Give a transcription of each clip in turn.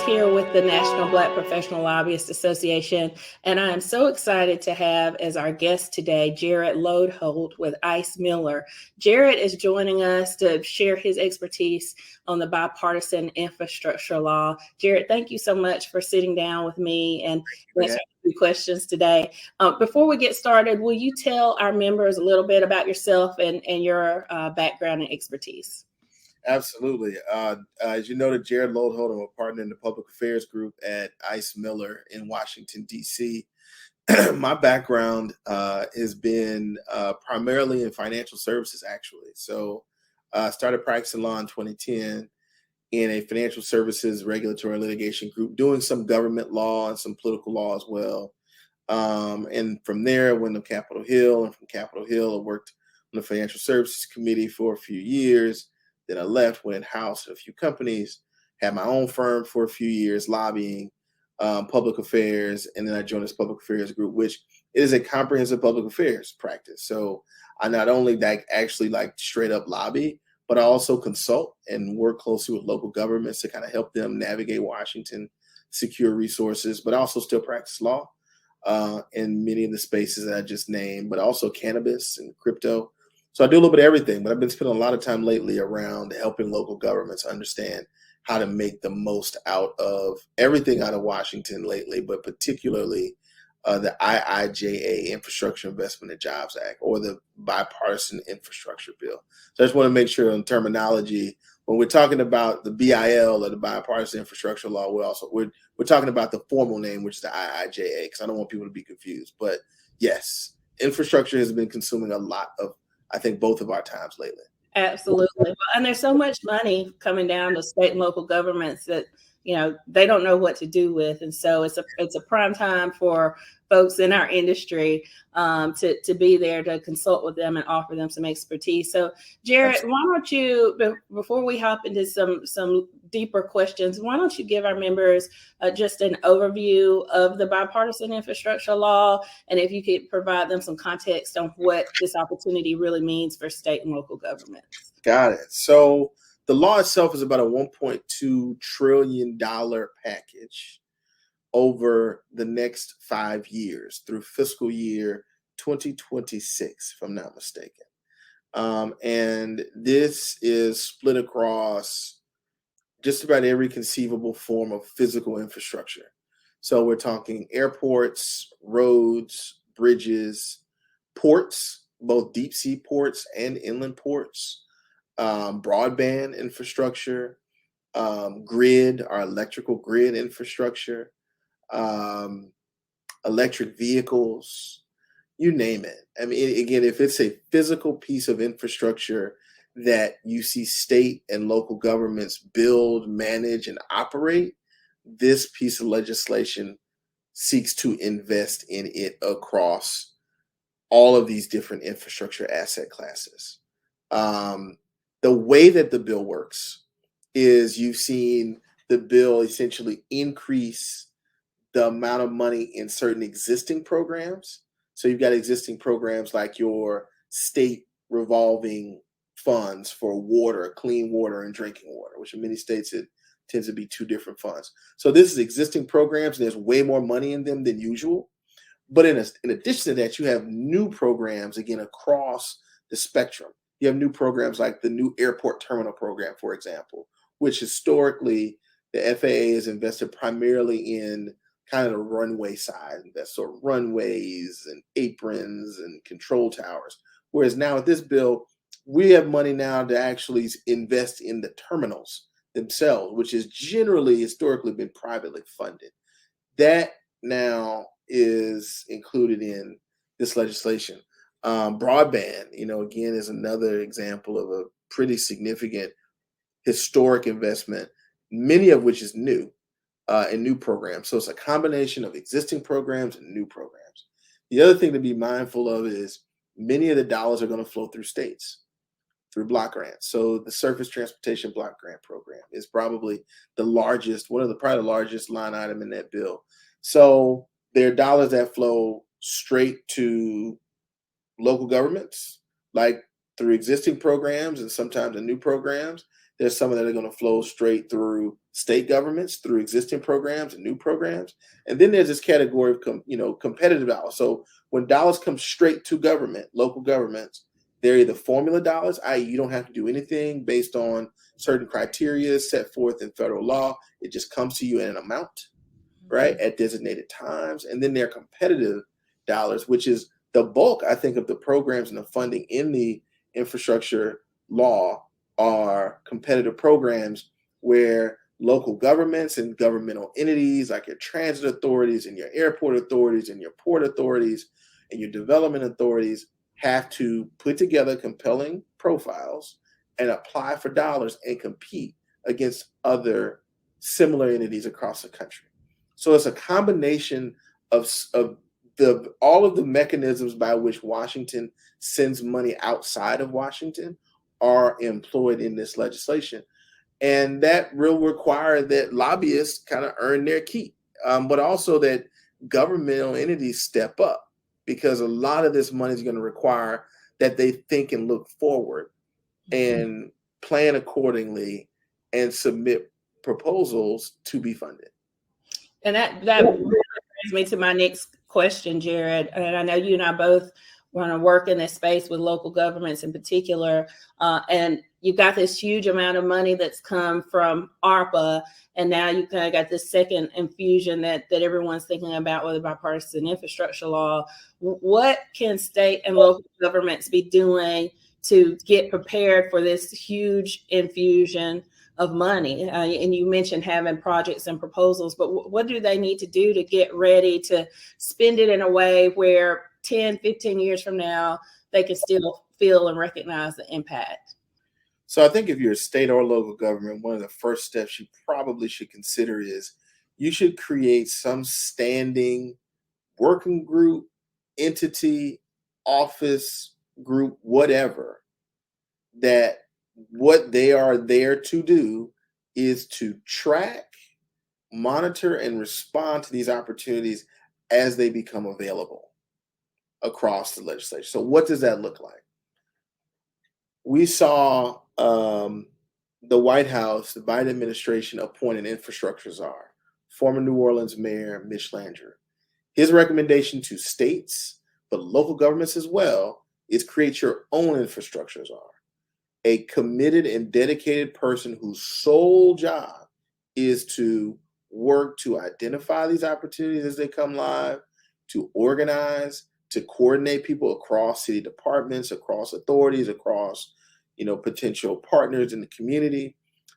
here with the National Black Professional Lobbyist Association, and I am so excited to have as our guest today Jarrod Loadholt with Ice Miller. Jarrod is joining us to share his expertise on the bipartisan infrastructure law. Jarrod, thank you so much for sitting down with me and answering a few questions today. Before we get started, will you tell our members a little bit about yourself and your background and expertise? Absolutely. As you noted, Jarrod Loadholt, I'm a partner in the public affairs group at Ice Miller in Washington, D.C. My background has been primarily in financial services, actually. So I started practicing law in 2010 in a financial services regulatory litigation group, doing some government law and some political law as well. And from there, I went to Capitol Hill, and from Capitol Hill, I worked on the Financial Services Committee for a few years. Then I left, went in-house at a few companies, had my own firm for a few years, lobbying, public affairs, and then I joined this public affairs group, which is a comprehensive public affairs practice. So I not only actually straight up lobby, but I also consult and work closely with local governments to kind of help them navigate Washington, secure resources, but also still practice law in many of the spaces that I just named, but also cannabis and crypto. So I do a little bit of everything, but I've been spending a lot of time lately around helping local governments understand how to make the most out of everything out of Washington lately, but particularly the IIJA, Infrastructure Investment and Jobs Act, or the bipartisan infrastructure bill. So I just want to make sure on terminology, when we're talking about the BIL or the bipartisan infrastructure law, we're talking about the formal name, which is the IIJA, because I don't want people to be confused. But yes, infrastructure has been consuming a lot of, I think, both of our times lately. Absolutely. And there's so much money coming down to state and local governments that, they don't know what to do with. And so it's a prime time for folks in our industry to be there to consult with them and offer them some expertise. So, Jarrod, why don't you, before we hop into some deeper questions, why don't you give our members just an overview of the bipartisan infrastructure law, and if you could provide them some context on what this opportunity really means for state and local governments. Got it. So the law itself is about a $1.2 trillion package over the next 5 years through fiscal year 2026, if I'm not mistaken. And this is split across just about every conceivable form of physical infrastructure. So we're talking airports, roads, bridges, ports, both deep sea ports and inland ports, broadband infrastructure, grid, our electrical grid infrastructure, electric vehicles, you name it. I mean, again, if it's a physical piece of infrastructure that you see state and local governments build, manage, and operate, this piece of legislation seeks to invest in it across all of these different infrastructure asset classes. The way that the bill works is you've seen the bill essentially increase the amount of money in certain existing programs. So you've got existing programs like your state revolving funds for water, clean water and drinking water, which in many states it tends to be two different funds. So this is existing programs, and there's way more money in them than usual. But in addition to that, you have new programs, again, across the spectrum. You have new programs like the new airport terminal program, for example, which historically the FAA has invested primarily in kind of the runway side, that sort of runways and aprons and control towers. Whereas now with this bill, we have money now to actually invest in the terminals themselves, which is generally historically been privately funded. That now is included in this legislation. Broadband, again, is another example of a pretty significant historic investment, many of which is new and new programs. So it's a combination of existing programs and new programs. The other thing to be mindful of is many of the dollars are going to flow through states, through block grants. So the Surface Transportation Block Grant Program is probably the largest, probably the largest line item in that bill. So there are dollars that flow straight to local governments, like through existing programs and sometimes the new programs. There's some that are going to flow straight through state governments through existing programs and new programs. And then there's this category of competitive dollars. So when dollars come straight to government, local governments, they're either formula dollars, i.e., you don't have to do anything based on certain criteria set forth in federal law. It just comes to you in an amount, right, at designated times. And then there are competitive dollars, which is the bulk, I think, of the programs and the funding in the infrastructure law are competitive programs where local governments and governmental entities like your transit authorities and your airport authorities and your port authorities and your development authorities have to put together compelling profiles and apply for dollars and compete against other similar entities across the country. So it's a combination of all of the mechanisms by which Washington sends money outside of Washington are employed in this legislation. And that will require that lobbyists kind of earn their keep, but also that governmental entities step up, because a lot of this money is going to require that they think and look forward and plan accordingly and submit proposals to be funded. And that really brings me to my next question, Jarrod. And I know you and I both want to work in this space with local governments in particular. And you've got this huge amount of money that's come from ARPA. And now you kind of got this second infusion that everyone's thinking about with the bipartisan infrastructure law. What can state and local governments be doing to get prepared for this huge infusion of money? And you mentioned having projects and proposals, but what do they need to do to get ready to spend it in a way where 10, 15 years from now, they can still feel and recognize the impact? So I think if you're a state or local government, one of the first steps you probably should consider is you should create some standing working group, entity, office, group, whatever, that what they are there to do is to track, monitor, and respond to these opportunities as they become available across the legislature. So what does that look like? We saw the White House, the Biden administration, appoint an infrastructure czar, former New Orleans Mayor Mitch Landrieu. His recommendation to states, but local governments as well, is create your own infrastructure czar, a committed and dedicated person whose sole job is to work to identify these opportunities as they come live, to organize, to coordinate people across city departments, across authorities, across potential partners in the community.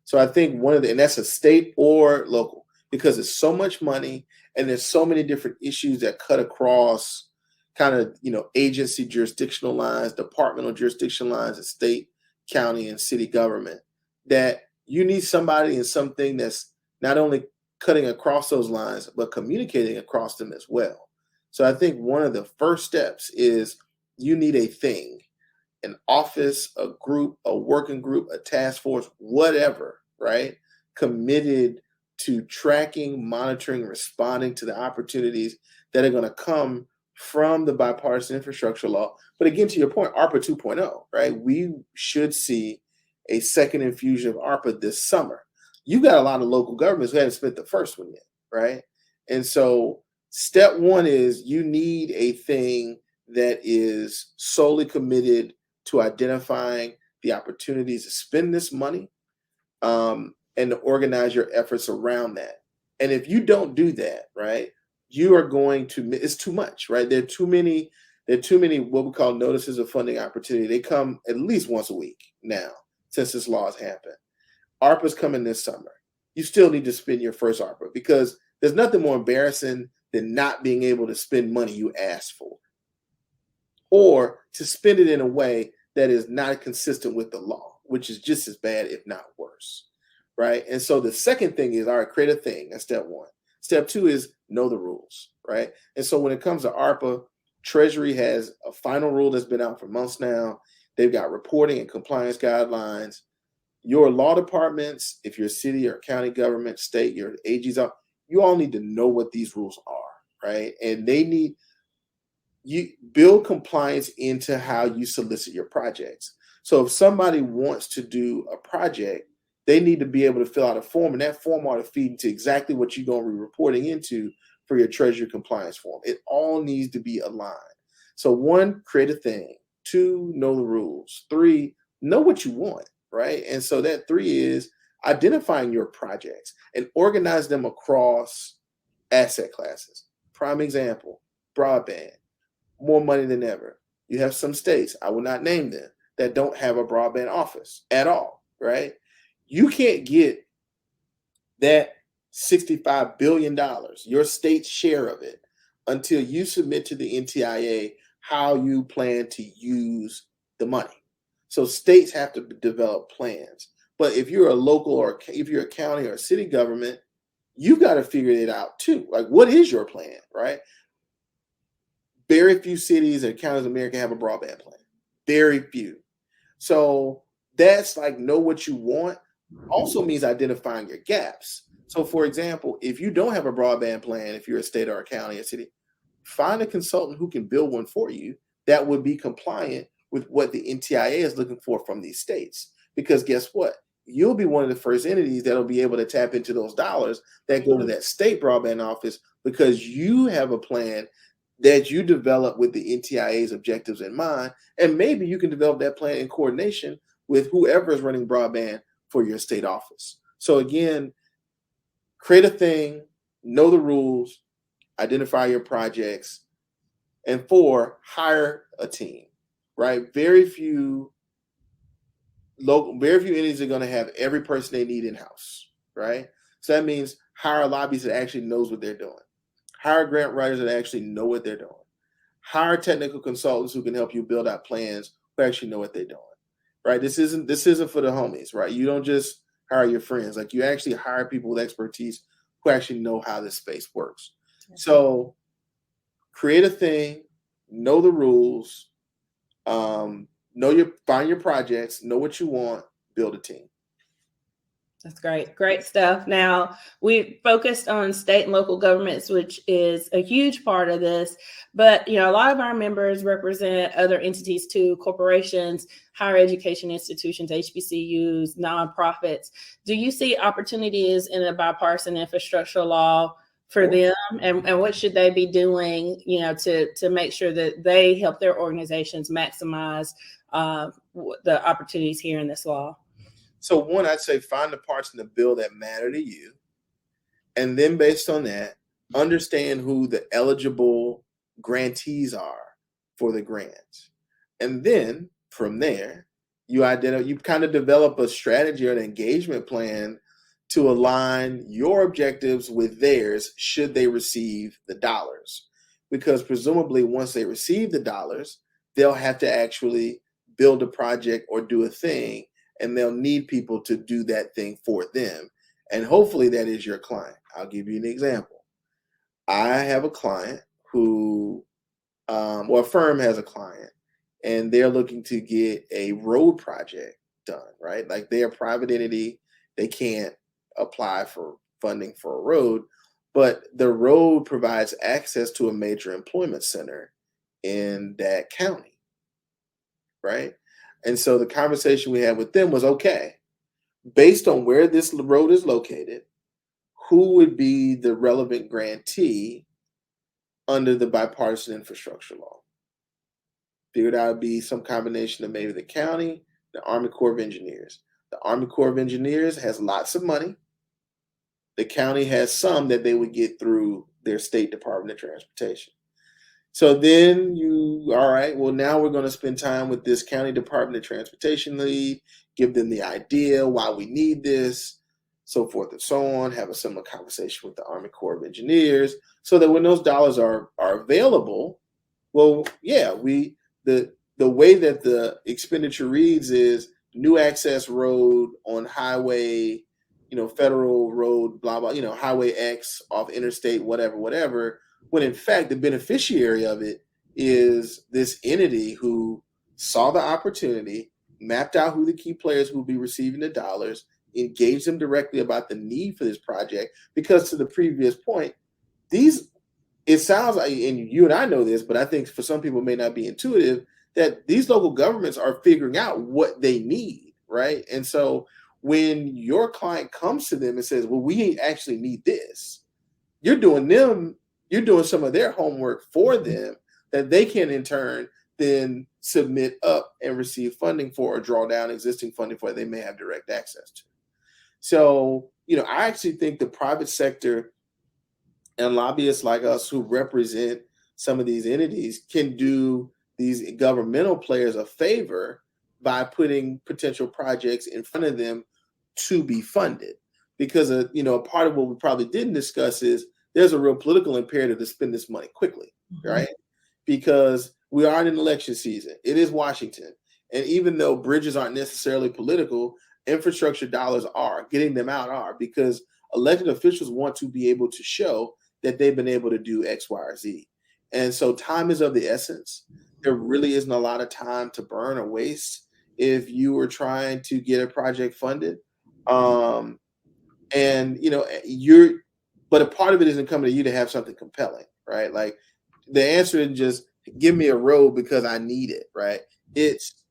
So I think and that's a state or local, because there's so much money and there's so many different issues that cut across kind of, agency jurisdictional lines, departmental jurisdiction lines, of state, county, and city government, that you need somebody in something that's not only cutting across those lines, but communicating across them as well. So I think one of the first steps is you need a thing, an office, a group, a working group, a task force, whatever, right? Committed to tracking, monitoring, responding to the opportunities that are going to come from the bipartisan infrastructure law. But again, to your point, ARPA 2.0, right? We should see a second infusion of ARPA this summer. You got a lot of local governments who haven't spent the first one yet, right? And so step one is you need a thing that is solely committed to identifying the opportunities to spend this money, and to organize your efforts around that. And if you don't do that, right, you are going to, it's too much, right? There are too many what we call notices of funding opportunity. They come at least once a week now since this law has happened. ARPA's coming this summer. You still need to spend your first ARPA, because there's nothing more embarrassing than not being able to spend money you asked for, or to spend it in a way that is not consistent with the law, which is just as bad, if not worse, right? And so the second thing is, all right, create a thing. That's step one. Step two is know the rules, right? And so when it comes to ARPA, Treasury has a final rule that's been out for months now. They've got reporting and compliance guidelines. Your law departments, if you're a city or county government, state, your AGs, you all need to know what these rules are, right? And you build compliance into how you solicit your projects. So if somebody wants to do a project, they need to be able to fill out a form, and that form ought to feed into exactly what you're going to be reporting into for your treasury compliance form. It all needs to be aligned. So 1, create a thing. 2, know the rules. 3, know what you want, right? And so that 3 is identifying your projects and organize them across asset classes. Prime example, broadband, more money than ever. You have some states, I will not name them, that don't have a broadband office at all, right? You can't get that $65 billion, your state's share of it, until you submit to the NTIA how you plan to use the money. So states have to develop plans. But if you're a local, or if you're a county or a city government, you've got to figure it out too. Like, what is your plan, right? Very few cities and counties in America have a broadband plan. Very few. So that's like, know what you want also means identifying your gaps. So for example, if you don't have a broadband plan, if you're a state or a county or city, find a consultant who can build one for you that would be compliant with what the NTIA is looking for from these states. Because guess what? You'll be one of the first entities that'll be able to tap into those dollars that go to that state broadband office, because you have a plan that you develop with the NTIA's objectives in mind. And maybe you can develop that plan in coordination with whoever is running broadband for your state office. So again, create a thing, know the rules, identify your projects, and 4, hire a team, right? Very few entities are going to have every person they need in-house, right? So that means hire a lobbyist that actually knows what they're doing. Hire grant writers that actually know what they're doing. Hire technical consultants who can help you build out plans who actually know what they're doing, right? This isn't for the homies, right? You don't just hire your friends. Like, you actually hire people with expertise who actually know how this space works. So create a thing, know the rules, find your projects, know what you want, build a team. That's great. Great stuff. Now, we focused on state and local governments, which is a huge part of this. But, a lot of our members represent other entities too, corporations, higher education institutions, HBCUs, nonprofits. Do you see opportunities in a bipartisan infrastructure law for them? And what should they be doing, to make sure that they help their organizations maximize the opportunities here in this law? So 1, I'd say find the parts in the bill that matter to you. And then based on that, understand who the eligible grantees are for the grants. And then from there, you kind of develop a strategy or an engagement plan to align your objectives with theirs should they receive the dollars. Because presumably once they receive the dollars, they'll have to actually build a project or do a thing, and they'll need people to do that thing for them. And hopefully that is your client. I'll give you an example. I have a client who, a firm has a client, and they're looking to get a road project done, right? Like, they're a private entity. They can't apply for funding for a road, but the road provides access to a major employment center in that county, right? And so the conversation we had with them was, okay, based on where this road is located, who would be the relevant grantee under the bipartisan infrastructure law? Figured out it'd be some combination of maybe the county, the Army Corps of Engineers. The Army Corps of Engineers has lots of money. The county has some that they would get through their state Department of Transportation. So then all right, well, now we're going to spend time with this county Department of Transportation lead, give them the idea why we need this, so forth and so on, have a similar conversation with the Army Corps of Engineers, so that when those dollars are available, well, yeah, the way that the expenditure reads is new access road on highway, federal road, blah, blah, highway X off interstate, whatever, when in fact the beneficiary of it is this entity who saw the opportunity, mapped out who the key players who will be receiving the dollars, engaged them directly about the need for this project. Because to the previous point, it sounds like, and you and I know this, but I think for some people it may not be intuitive, that these local governments are figuring out what they need, right? And so when your client comes to them and says, well, we actually need this, you're doing some of their homework for them that they can in turn then submit up and receive funding for, or draw down existing funding for, they may have direct access to. So, I actually think the private sector and lobbyists like us who represent some of these entities can do these governmental players a favor by putting potential projects in front of them to be funded. Because, a part of what we probably didn't discuss is there's a real political imperative to spend this money quickly, right? Because we are in an election season. It is Washington. And even though bridges aren't necessarily political, infrastructure dollars are. Getting them out are, because elected officials want to be able to show that they've been able to do X, Y, or Z. And so time is of the essence. There really isn't a lot of time to burn or waste if you were trying to get a project funded. But a part of it isn't coming to you to have something compelling, right? Like, the answer isn't just give me a road because I need it, right? It's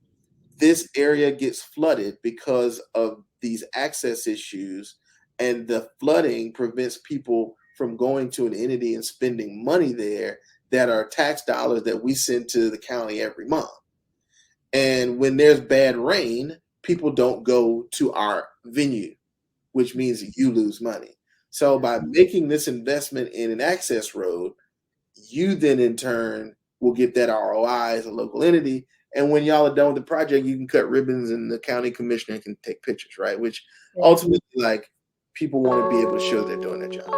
this area gets flooded because of these access issues, and the flooding prevents people from going to an entity and spending money there that are tax dollars that we send to the county every month. And when there's bad rain, people don't go to our venue, which means you lose money. So by making this investment in an access road, you then in turn will get that ROI as a local entity. And when y'all are done with the project, you can cut ribbons and the county commissioner can take pictures, right? Which ultimately, like, people want to be able to show they're doing their job.